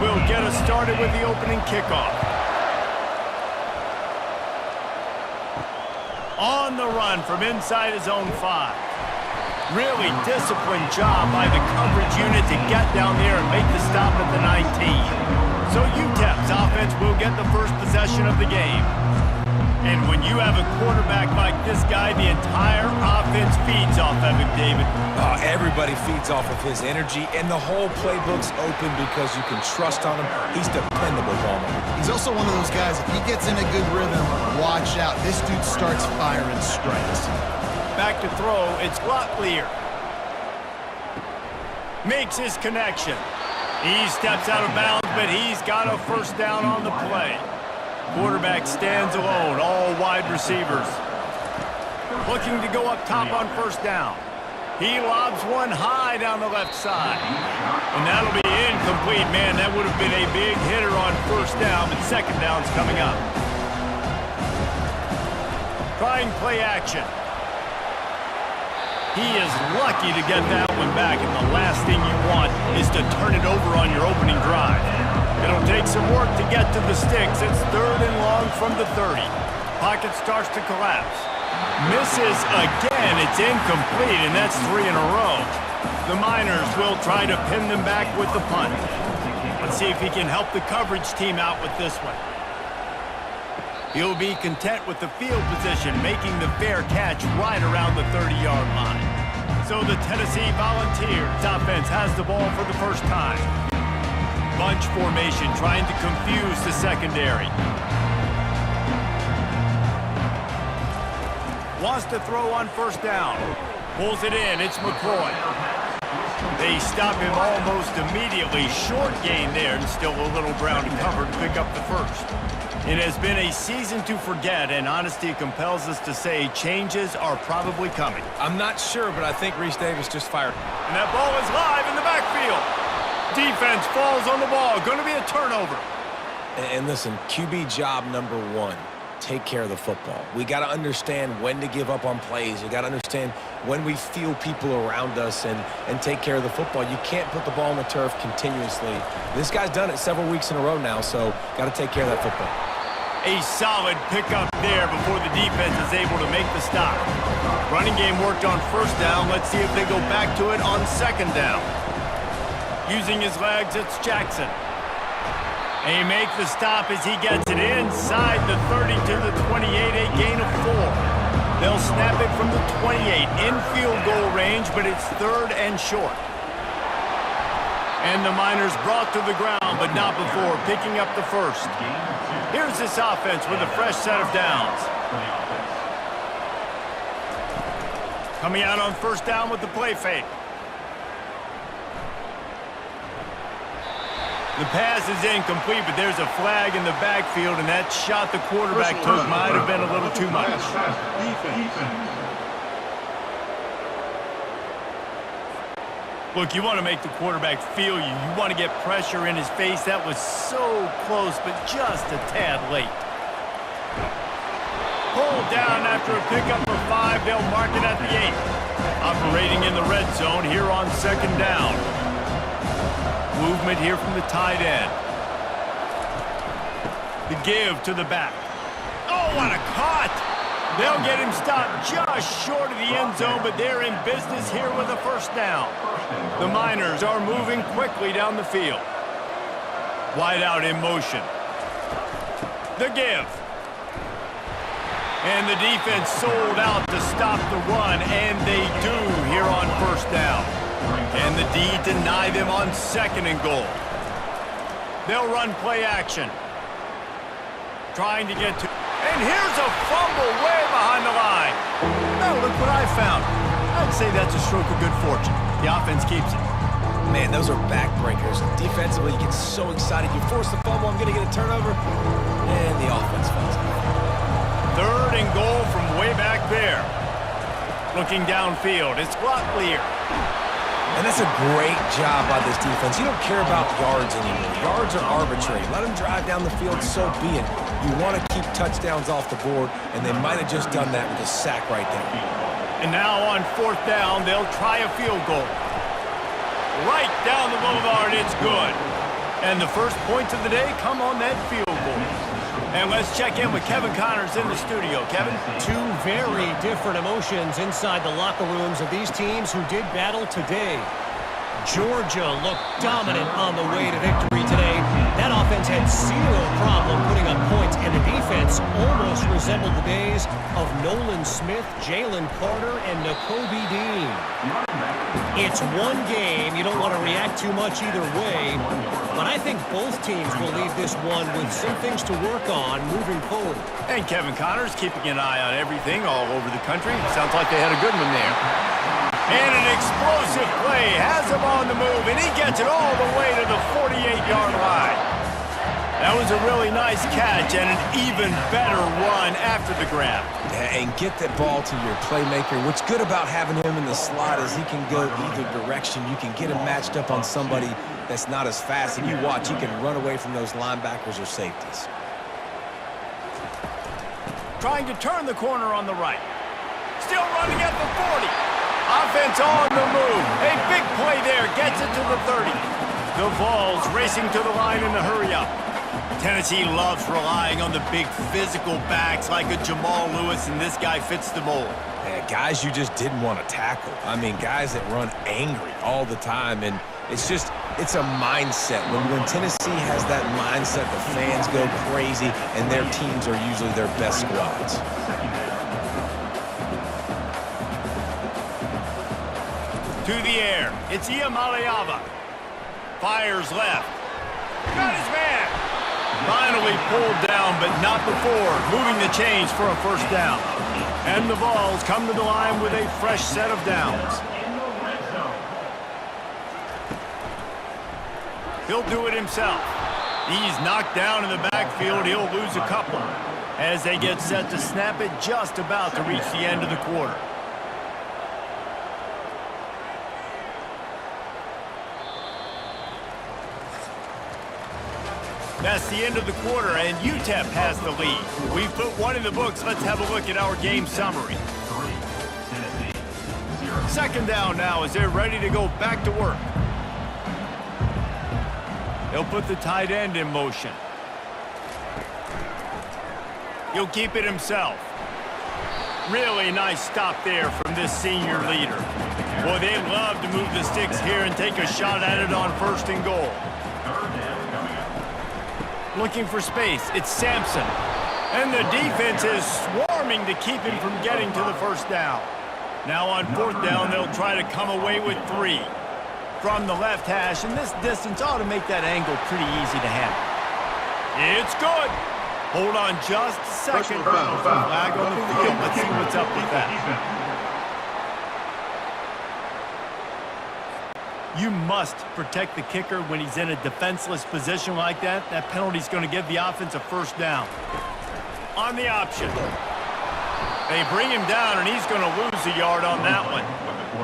will get us started with the opening kickoff. On the run from inside his own 5. Really disciplined job by the coverage unit to get down there and make the stop at the 19. So UTEP's offense will get the first possession of the game. And when you have a quarterback like this guy, the entire offense feeds off of him, David. Everybody feeds off of his energy, and the whole playbook's open because you can trust on him. He's dependable, Ballman. He's also one of those guys, if he gets in a good rhythm, watch out. This dude starts firing strikes. Back to throw, it's Locklear. Makes his connection. He steps out of bounds, but he's got a first down on the play. Quarterback stands alone, all wide receivers. Looking to go up top on first down. He lobs one high down the left side. And that'll be incomplete. Man, that would have been a big hitter on first down, but second down's coming up. Trying play action. He is lucky to get that one back, and the last thing you want is to turn it over on your opening drive. It'll take some work to get to the sticks. It's 3rd and long from the 30. Pocket starts to collapse. Misses again. It's incomplete, and that's 3 in a row. The Miners will try to pin them back with the punt. Let's see if he can help the coverage team out with this one. He'll be content with the field position, making the fair catch right around the 30-yard line. So the Tennessee Volunteers offense has the ball for the first time. Bunch formation, trying to confuse the secondary. Wants to throw on first down. Pulls it in. It's McCoy. They stop him almost immediately. Short gain there, and still a little ground to cover to pick up the first. It has been a season to forget, and honesty compels us to say changes are probably coming. I'm not sure, but I think Reese Davis just fired. And that ball is live in the backfield. Defense falls on the ball. Going to be a turnover. And listen, QB job number 1, take care of the football. We got to understand when to give up on plays. You got to understand when we feel people around us and take care of the football. You can't put the ball on the turf continuously. This guy's done it several weeks in a row now, so got to take care of that football. A solid pickup there before the defense is able to make the stop. Running game worked on first down. Let's see if they go back to it on second down. Using his legs, it's Jackson. They make the stop as he gets it inside the 30 to the 28, a gain of 4. They'll snap it from the 28 in field goal range, but it's 3rd and short. And the Miners brought to the ground, but not before picking up the first. Here's this offense with a fresh set of downs. Coming out on first down with the play fake. The pass is incomplete, but there's a flag in the backfield, and that shot the quarterback took might have been a little too much. Look, you want to make the quarterback feel you. You want to get pressure in his face. That was so close, but just a tad late. Pulled down after a pickup for 5. They'll mark it at the 8. Operating in the red zone here on second down. Movement here from the tight end. The give to the back. Oh, what a cut! They'll get him stopped just short of the end zone, but they're in business here with a first down. The Miners are moving quickly down the field. Wide out in motion. The give. And the defense sold out to stop the run, and they do here on first down. And the D deny them on second and goal. They'll run play action. Trying to get to... And here's a fumble way behind the line. Now look what I found. I'd say that's a stroke of good fortune. The offense keeps it. Man, those are backbreakers. Defensively, you get so excited. You force the fumble, I'm going to get a turnover. And the offense falls off. 3rd and goal from way back there. Looking downfield, it's Locklear. And that's a great job by this defense. You don't care about yards anymore. Yards are arbitrary. Let them drive down the field, so be it. You want to keep touchdowns off the board, and they might have just done that with a sack right there. And now on fourth down, they'll try a field goal. Right down the boulevard, it's good. And the first points of the day come on that field goal. And let's check in with Kevin Connors in the studio. Kevin? Two very different emotions inside the locker rooms of these teams who did battle today. Georgia looked dominant on the way to victory today. That offense had zero problem putting up points, and the defense almost resembled the days of Nolan Smith, Jalen Carter, and Nakobe Dean. It's one game. You don't want to react too much either way, but I think both teams will leave this one with some things to work on moving forward. And Kevin Connors keeping an eye on everything all over the country. Sounds like they had a good one there. And an explosive play has him on the move, and he gets it all the way to the 48-yard line. That was a really nice catch and an even better run after the grab. Yeah, and get that ball to your playmaker. What's good about having him in the slot is he can go either direction. You can get him matched up on somebody that's not as fast, and you watch, he can run away from those linebackers or safeties. Trying to turn the corner on the right. Still running at the 40. Offense on the move. A big play there. Gets it to the 30. The Vols racing to the line in the hurry-up. Tennessee loves relying on the big physical backs like a Jamal Lewis, and this guy fits the mold. Yeah, guys you just didn't want to tackle. I mean, guys that run angry all the time, and it's a mindset. When Tennessee has that mindset, the fans go crazy, and their teams are usually their best squads. To the air, it's Iamaleava. Fires left. Got his man. Finally pulled down, but not before moving the chains for a first down. And the Vols come to the line with a fresh set of downs. He'll do it himself. He's knocked down in the backfield. He'll lose a couple as they get set to snap it just about to reach the end of the quarter. That's the end of the quarter, and UTEP has the lead. We've put one in the books. Let's have a look at our game summary. Second down now as they're ready to go back to work. He'll put the tight end in motion. He'll keep it himself. Really nice stop there from this senior leader. Boy, they love to move the sticks here and take a shot at it on first and goal. Looking for space, it's Sampson. And the defense is swarming to keep him from getting to the first down. Now on fourth down, they'll try to come away with 3. From the left hash, and this distance ought to make that angle pretty easy to handle. It's good. Hold on just a second. Flag on the field. Let's see what's up with that. You must protect the kicker when he's in a defenseless position like that. That penalty's going to give the offense a first down. On the option. They bring him down, and he's going to lose a yard on that one.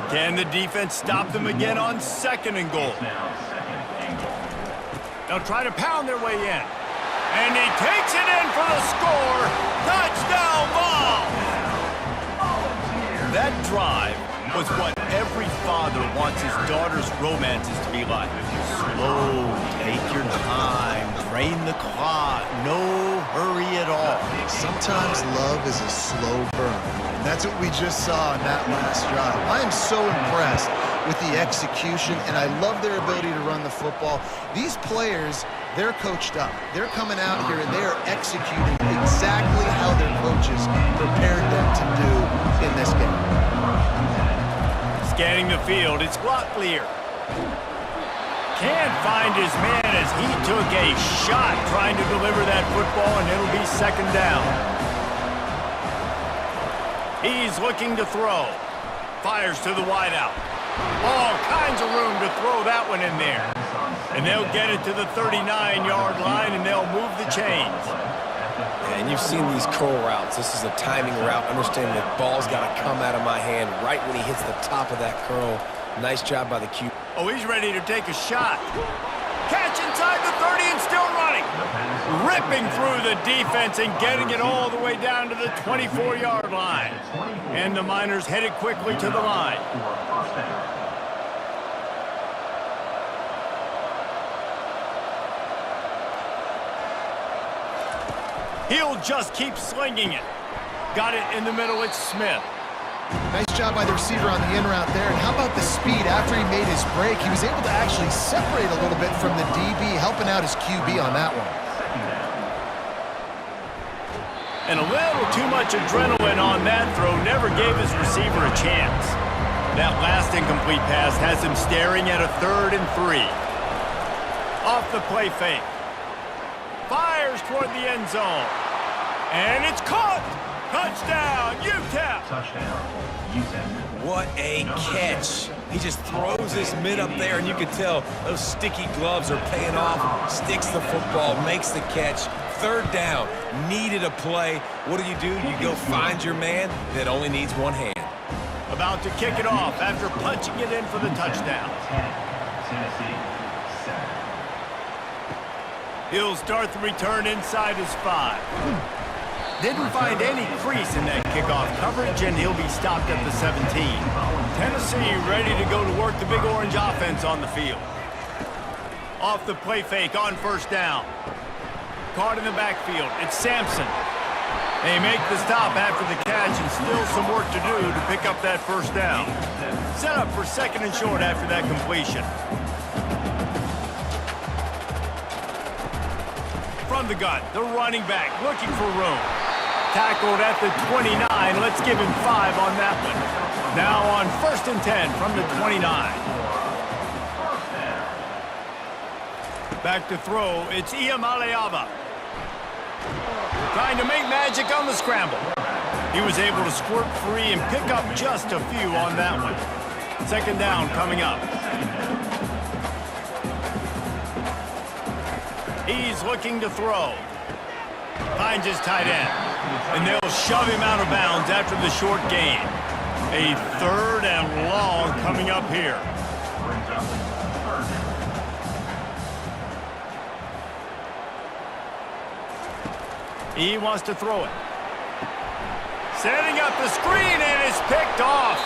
Can the defense stop them again on second and goal? They'll try to pound their way in. And he takes it in for the score. Touchdown, Vols! That drive was what every father wants his daughter's romances to be like. Slow, take your time, drain the clock, no hurry at all. Sometimes love is a slow burn, and that's what we just saw in that last drive. I am so impressed with the execution, and I love their ability to run the football. These players, they're coached up. They're coming out here, and they are executing exactly how their coaches prepared them to do in this game. Scanning the field, it's Locklear. Can't find his man as he took a shot trying to deliver that football, and it'll be second down. He's looking to throw. Fires to the wideout. All kinds of room to throw that one in there. And they'll get it to the 39-yard line, and they'll move the chains. And you've seen these curl routes. This is a timing route. Understand the ball's got to come out of my hand right when he hits the top of that curl. Nice job by the Q. Oh, he's ready to take a shot. Catch inside the 30 and still running. Ripping through the defense and getting it all the way down to the 24-yard line. And the Miners headed quickly to the line. He'll just keep slinging it. Got it in the middle. It's Smith. Nice job by the receiver on the in route there. And how about the speed after he made his break? He was able to actually separate a little bit from the DB, helping out his QB on that one. And a little too much adrenaline on that throw never gave his receiver a chance. That last incomplete pass has him staring at a 3rd and 3. Off the play fake. Fires toward the end zone. And it's caught! Touchdown, UTEP! Touchdown, UTEP. What a catch. He just throws his mid up there, and you can tell those sticky gloves are paying off. Sticks the football, makes the catch. 3rd down, needed a play. What do? You go find your man that only needs one hand. About to kick it off after punching it in for the touchdown. 10, Tennessee, 7. He'll start the return inside his 5. Didn't find any crease in that kickoff coverage, and he'll be stopped at the 17. Tennessee ready to go to work the Big Orange offense on the field. Off the play fake on 1st down. Caught in the backfield. It's Sampson. They make the stop after the catch, and still some work to do to pick up that 1st down. Set up for 2nd and short after that completion. From the gun, the running back looking for room. Tackled at the 29. Let's give him 5 on that one. Now on 1st and 10 from the 29. Back to throw. It's Iamaleava. Trying to make magic on the scramble. He was able to squirt free and pick up just a few on that one. 2nd down coming up. He's looking to throw. Finds his tight end. And they'll shove him out of bounds after the short gain. A 3rd and long coming up here. He wants to throw it. Setting up the screen, and it's picked off.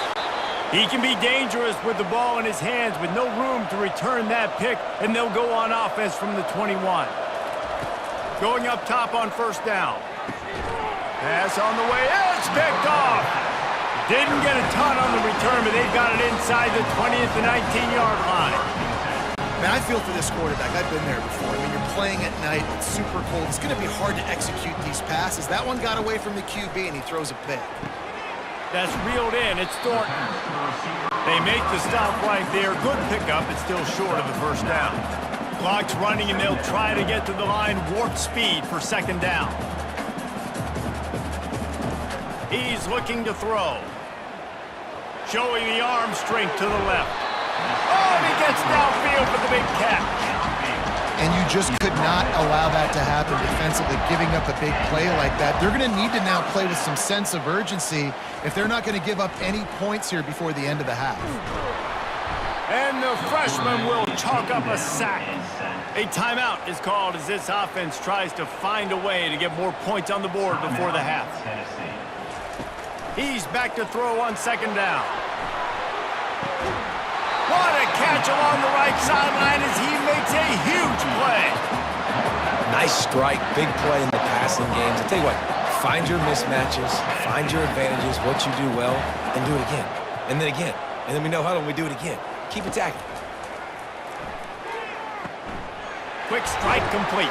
He can be dangerous with the ball in his hands with no room to return that pick, and they'll go on offense from the 21. Going up top on 1st down. Pass on the way. It's picked off. Didn't get a ton on the return, but they've got it inside the 20th and 19-yard line. Man, I feel for this quarterback. I've been there before. I mean, you're playing at night. It's super cold. It's going to be hard to execute these passes. That one got away from the QB, and he throws a pick. That's reeled in. It's Thornton. They make the stop right there. Good pickup. It's still short of the 1st down. Clock's running, and they'll try to get to the line warp speed for 2nd down. He's looking to throw. Showing the arm strength to the left. Oh, and he gets downfield for the big catch. And you just could not allow that to happen defensively, giving up a big play like that. They're going to need to now play with some sense of urgency if they're not going to give up any points here before the end of the half. And the freshman will chalk up a sack. A timeout is called as this offense tries to find a way to get more points on the board before the half. He's back to throw on 2nd down. What a catch along the right sideline as he makes a huge play. Nice strike, big play in the passing games. I tell you what, find your mismatches, find your advantages, what you do well, and do it again. And then again. And then we know how do we do it again. Keep attacking. Quick strike complete.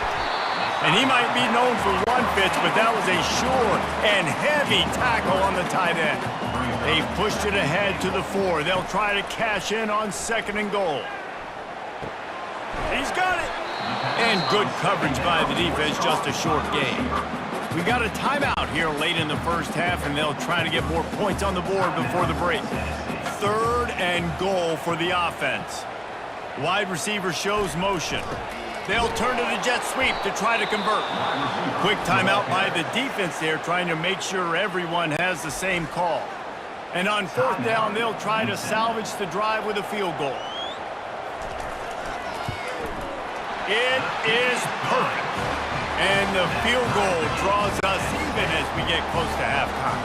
And he might be known for one pitch, but that was a short and heavy tackle on the tight end. They've pushed it ahead to the 4. They'll try to cash in on 2nd and goal. He's got it. And good coverage by the defense, just a short gain. We got a timeout here late in the 1st half, and they'll try to get more points on the board before the break. 3rd and goal for the offense. Wide receiver shows motion. They'll turn to the jet sweep to try to convert. Quick timeout by the defense there, trying to make sure everyone has the same call. And on 4th down, they'll try to salvage the drive with a field goal. It is perfect. And the field goal draws us even as we get close to halftime.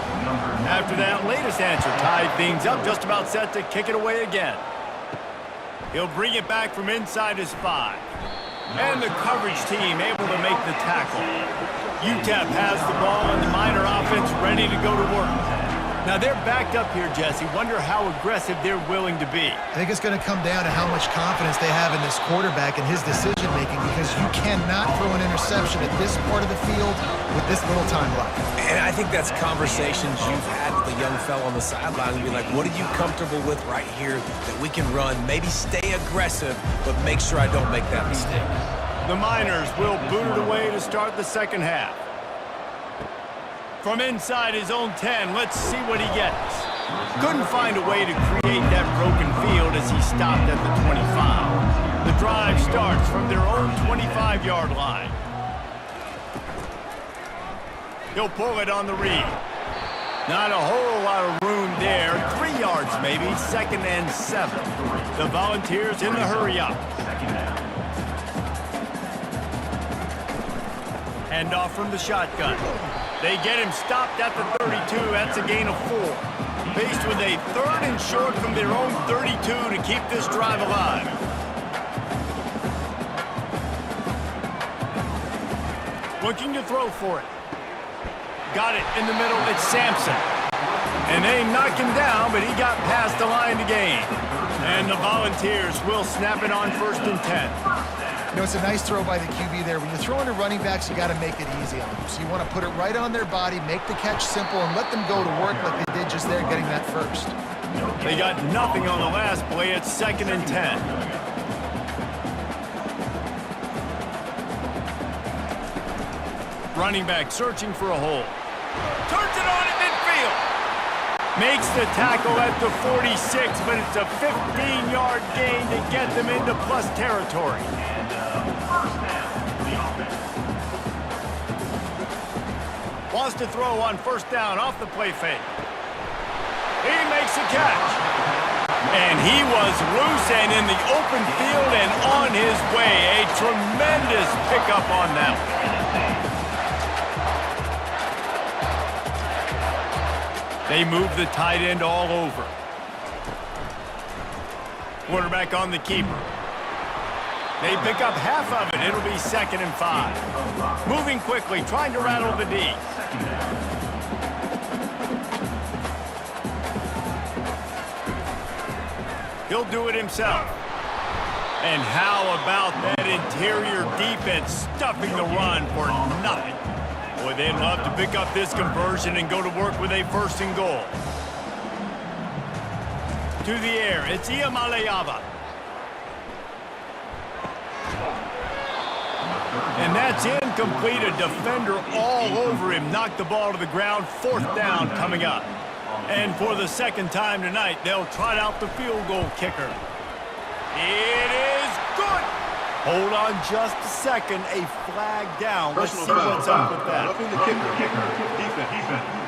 After that latest answer tied things up, just about set to kick it away again. He'll bring it back from inside his 5. And the coverage team able to make the tackle. UTEP has the ball and the Miner offense ready to go to work. Now they're backed up here, Jesse. Wonder how aggressive they're willing to be. I think it's going to come down to how much confidence they have in this quarterback and his decision-making, because you cannot throw an interception at this part of the field with this little time left. And I think that's conversations you've had with a young fella on the sideline and be like, what are you comfortable with right here that we can run? Maybe stay aggressive, but make sure I don't make that mistake. The Miners will boot it away to start the second half. From inside his own 10, let's see what he gets. Couldn't find a way to create that broken field as he stopped at the 25. The drive starts from their own 25-yard line. He'll pull it on the read. Not a whole lot of room there. 3 yards maybe, 2nd and 7. The Volunteers in the hurry up. Hand off from the shotgun. They get him stopped at the 32. That's a gain of 4. Faced with a 3rd and short from their own 32 to keep this drive alive. Looking to throw for it. Got it in the middle. It's Sampson. And they knock him down, but he got past the line to gain. And the Volunteers will snap it on 1st and 10. You know, it's a nice throw by the QB there. When you're throwing to running backs, you got to make it easy on them. So you want to put it right on their body, make the catch simple, and let them go to work like they did just there, getting that first. They got nothing on the last play. It's 2nd and 10. Running back searching for a hole. Turns it on at midfield. Makes the tackle at the 46, but it's a 15-yard gain to get them into plus territory. Wants to throw on 1st down off the play fake. He makes a catch. And he was loose and in the open field and on his way. A tremendous pickup on that one. They move the tight end all over. Quarterback on the keeper. They pick up half of it. It'll be 2nd and 5. Moving quickly, trying to rattle the D. He'll do it himself. And how about that interior defense stuffing the run for nothing? Boy, they'd love to pick up this conversion and go to work with a 1st and goal. To the air, it's Iamaleava. And that's incomplete. A defender all over him. Knocked the ball to the ground. 4th down coming up. And for the 2nd time tonight, they'll trot out the field goal kicker. It is good. Hold on just a second. A flag down. Let's see what's up with that. Roughing the kicker. Defense.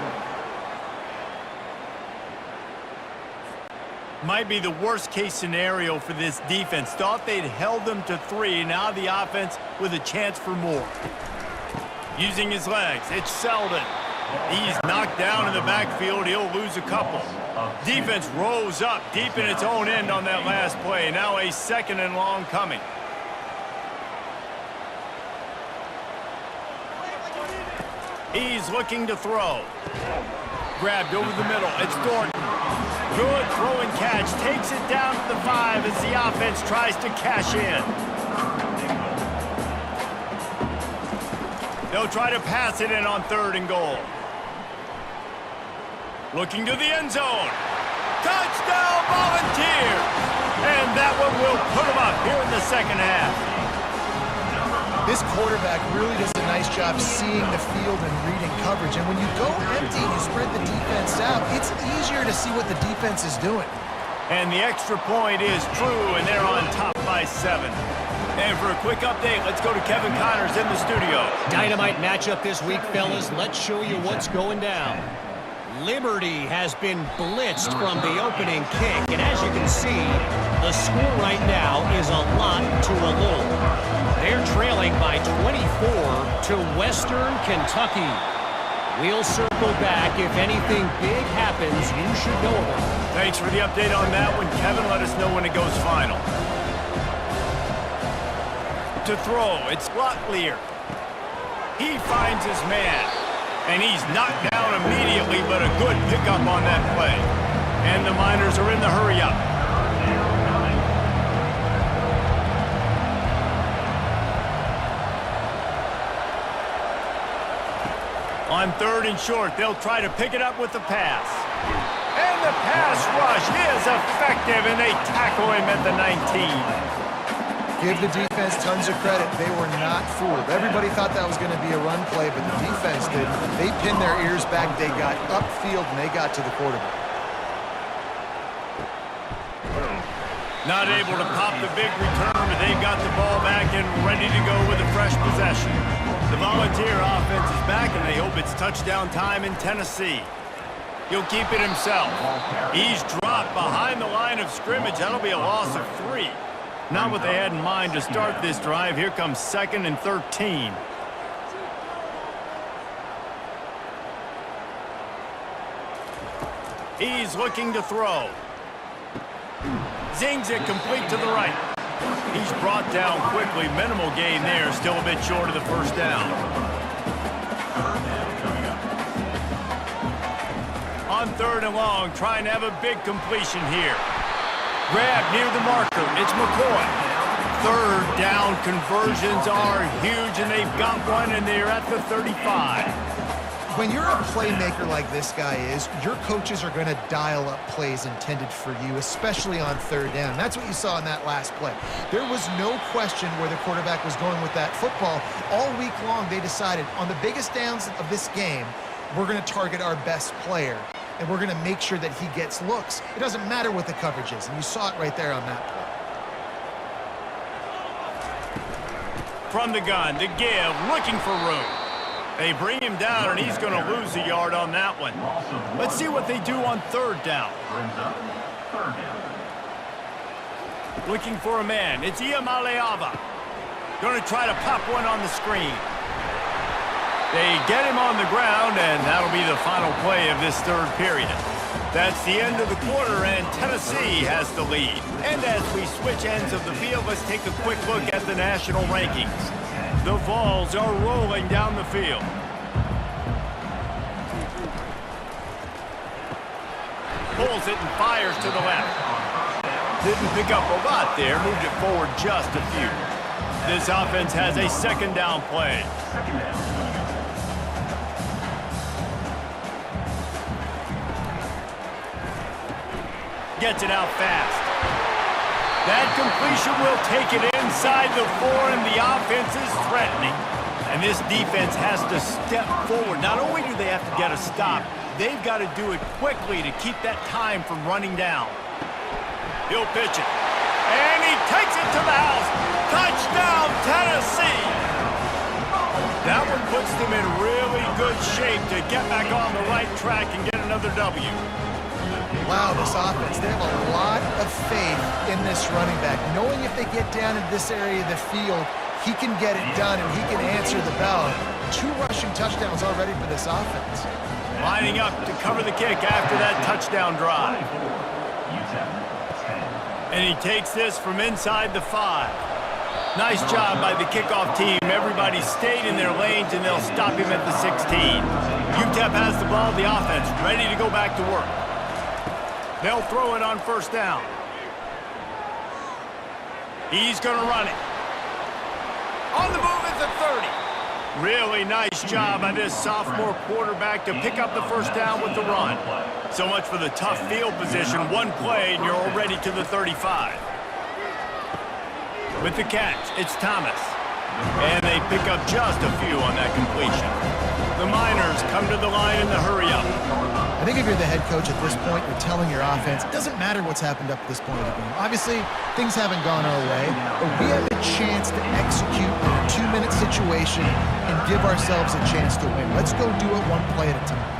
Might be the worst case scenario for this defense. Thought they'd held them to 3. Now the offense with a chance for more. Using his legs, it's Selden. He's knocked down in the backfield. He'll lose a couple. Defense rose up deep in its own end on that last play. Now a 2nd and long coming. He's looking to throw. Grabbed over the middle. It's Thornton. Good throw and catch. Takes it down to the 5 as the offense tries to cash in. They'll try to pass it in on 3rd and goal. Looking to the end zone. Touchdown, Volunteers! And that one will put them up here in the 2nd half. This quarterback really does a nice job seeing the field and reading coverage. And when you go empty, you spread the defense out, it's easier to see what the defense is doing. And the extra point is true, and they're on top by 7. And for a quick update, let's go to Kevin Connors in the studio. Dynamite matchup this week, fellas. Let's show you what's going down. Liberty has been blitzed from the opening kick, and as you can see, the score right now is a lot to a little. They're trailing by 24 to Western Kentucky. We'll circle back. If anything big happens, you should know about it. Thanks for the update on that one, Kevin. Let us know when it goes final. to throw. It's Locklear. He finds his man. And he's knocked down immediately, but a good pickup on that play. And the Miners are in the hurry-up. On 3rd and short, they'll try to pick it up with the pass. And the pass rush is effective, and they tackle him at the 19. Give the defense tons of credit. They were not fooled. Everybody thought that was going to be a run play, but the defense did. They pinned their ears back. They got upfield, and they got to the quarterback. Not able to pop the big return, but they've got the ball back and ready to go with a fresh possession. The Volunteer offense is back, and they hope it's touchdown time in Tennessee. He'll keep it himself. He's dropped behind the line of scrimmage. That'll be a loss of 3. Not what they had in mind to start this drive. Here comes 2nd and 13. He's looking to throw. Zings it complete to the right. He's brought down quickly. Minimal gain there. Still a bit short of the first down. On 3rd and long, trying to have a big completion here. Grab near the marker. It's McCoy. 3rd down conversions are huge, and they've got one, and they're at the 35. When you're a playmaker like this guy is, your coaches are going to dial up plays intended for you, especially on 3rd down. That's what you saw in that last play. There was no question where the quarterback was going with that football. All week long, they decided on the biggest downs of this game, we're going to target our best player, and we're going to make sure that he gets looks. It doesn't matter what the coverage is, and you saw it right there on that play. From the gun, to give, looking for room. They bring him down, and he's going to lose a yard on that one. Let's see what they do on 3rd down. Looking for a man. It's Iamaleava. Going to try to pop one on the screen. They get him on the ground, and that'll be the final play of this 3rd period. That's the end of the quarter, and Tennessee has the lead. And as we switch ends of the field, let's take a quick look at the national rankings. The Vols are rolling down the field. Pulls it and fires to the left. Didn't pick up a lot there, moved it forward just a few. This offense has a 2nd down play. Gets it out fast. That completion will take it inside the 4, and the offense is threatening. And this defense has to step forward. Not only do they have to get a stop, they've got to do it quickly to keep that time from running down. He'll pitch it. And he takes it to the house. Touchdown, Tennessee! That one puts them in really good shape to get back on the right track and get another W. Wow, this offense, they have a lot of faith in this running back. Knowing if they get down in this area of the field, he can get it done and he can answer the bell. 2 rushing touchdowns already for this offense. Lining up to cover the kick after that touchdown drive. And he takes this from inside the 5. Nice job by the kickoff team. Everybody stayed in their lanes, and they'll stop him at the 16. UTEP has the ball, the offense ready to go back to work. They'll throw it on 1st down. He's going to run it. On the move at the 30. Really nice job by this sophomore quarterback to pick up the 1st down with the run. So much for the tough field position. One play, and you're already to the 35. With the catch, it's Thomas. And they pick up just a few on that completion. The Miners come to the line in the hurry-up. I think if you're the head coach at this point, you're telling your offense, it doesn't matter what's happened up to this point of the game. Obviously, things haven't gone our way, but we have a chance to execute in a 2-minute situation and give ourselves a chance to win. Let's go do it one play at a time.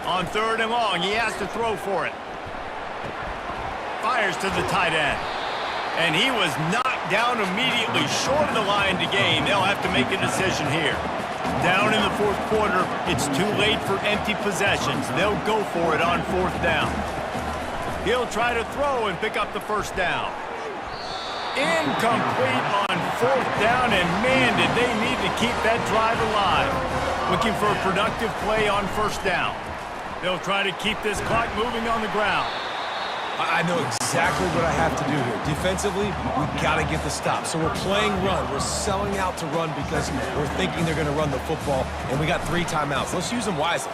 On 3rd and long, he has to throw for it. Fires to the tight end. And he was knocked down immediately short of the line to gain. They'll have to make a decision here. Down in the 4th quarter, it's too late for empty possessions. They'll go for it on 4th down. He'll try to throw and pick up the 1st down. Incomplete on 4th down, and man, did they need to keep that drive alive. Looking for a productive play on 1st down. They'll try to keep this clock moving on the ground. I know exactly what I have to do here. Defensively, we've got to get the stop. So we're playing run. We're selling out to run because we're thinking they're going to run the football, and we got 3 timeouts. Let's use them wisely.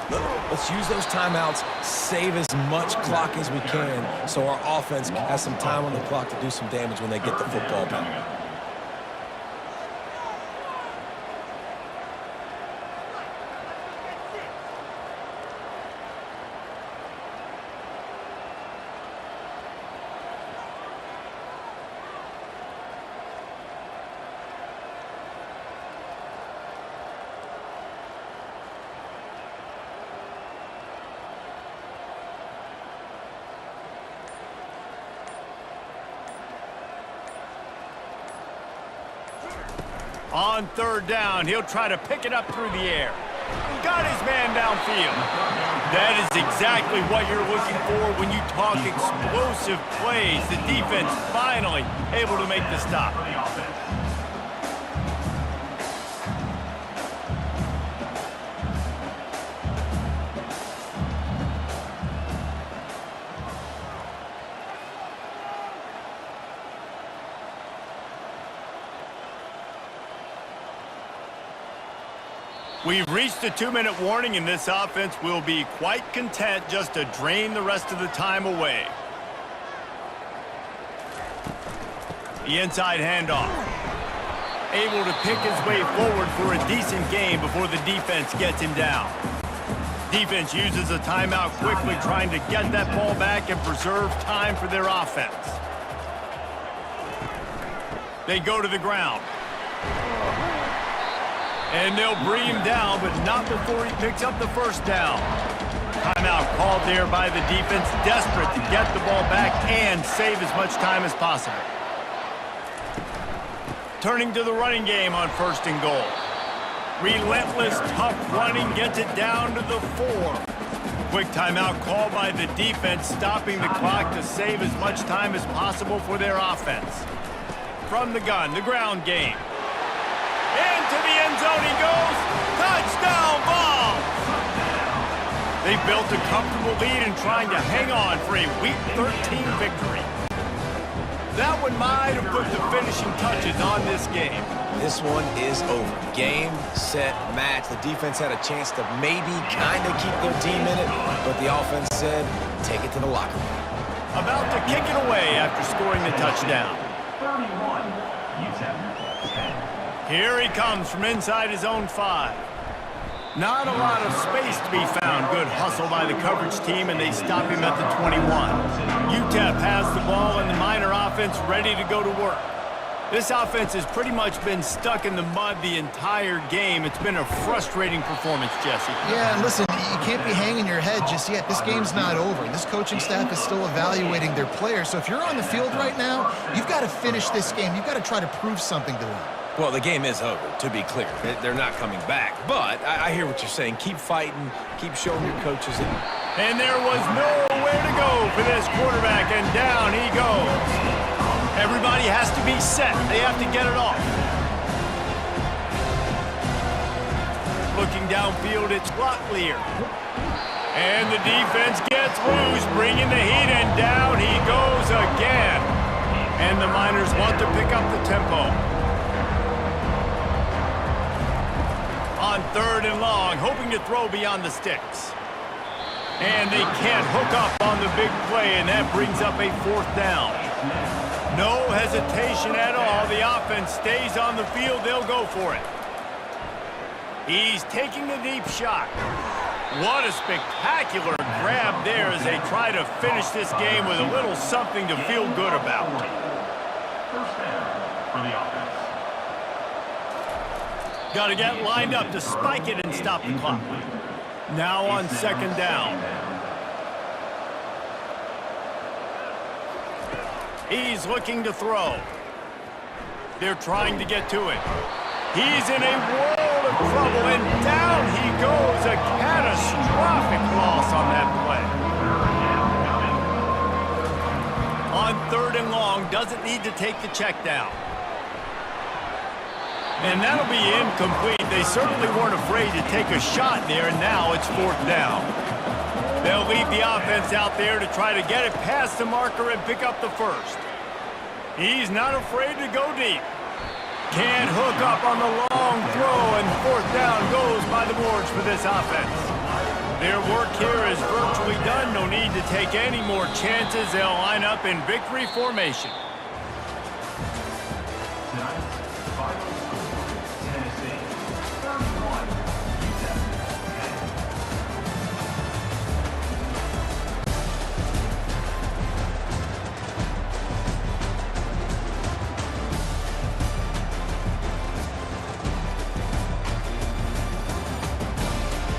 Let's use those timeouts, save as much clock as we can so our offense has some time on the clock to do some damage when they get the football back. On 3rd down, he'll try to pick it up through the air. Got his man downfield. That is exactly what you're looking for when you talk explosive plays. The defense finally able to make the stop. We've reached a 2-minute warning, and this offense will be quite content just to drain the rest of the time away. The inside handoff. Able to pick his way forward for a decent gain before the defense gets him down. Defense uses a timeout quickly, trying to get that ball back and preserve time for their offense. They go to the ground. And they'll bring him down, but not before he picks up the 1st down. Timeout called there by the defense, desperate to get the ball back and save as much time as possible. Turning to the running game on 1st and goal. Relentless, tough running gets it down to the 4. Quick timeout called by the defense, stopping the clock to save as much time as possible for their offense. From the gun, the ground game. Into the end zone he goes. Touchdown, Vols! They built a comfortable lead and trying to hang on for a Week 13 victory. That one might have put the finishing touches on this game. This one is over. Game, set, match. The defense had a chance to maybe kind of keep their team in it, but the offense said, take it to the locker room. About to kick it away after scoring the touchdown. 31, UTEP. Here he comes from inside his own 5. Not a lot of space to be found. Good hustle by the coverage team, and they stop him at the 21. UTEP has the ball, and the Miner offense ready to go to work. This offense has pretty much been stuck in the mud the entire game. It's been a frustrating performance, Jesse. Yeah, and listen, you can't be hanging your head just yet. This game's not over. This coaching staff is still evaluating their players. So if you're on the field right now, you've got to finish this game. You've got to try to prove something to them. Well, the game is over, to be clear. They're not coming back. But I hear what you're saying. Keep fighting. Keep showing your coaches it. And there was nowhere to go for this quarterback, and down he goes. Everybody has to be set. They have to get it off. Looking downfield, it's Rotlier. And the defense gets loose, bringing the heat, and down he goes again. And the Miners want to pick up the tempo. On 3rd and long, hoping to throw beyond the sticks. And they can't hook up on the big play, and that brings up a 4th down. No hesitation at all. The offense stays on the field. They'll go for it. He's taking the deep shot. What a spectacular grab there as they try to finish this game with a little something to feel good about. 1st down for the offense. Got to get lined up to spike it and stop the clock. Now on 2nd down. He's looking to throw. They're trying to get to it. He's in a world of trouble, and down he goes. A catastrophic loss on that play. On 3rd and long, doesn't need to take the check down. And that'll be incomplete. They certainly weren't afraid to take a shot there, and now it's 4th down. They'll leave the offense out there to try to get it past the marker and pick up the first. He's not afraid to go deep. Can't hook up on the long throw, and 4th down goes by the boards for this offense. Their work here is virtually done. No need to take any more chances. They'll line up in victory formation.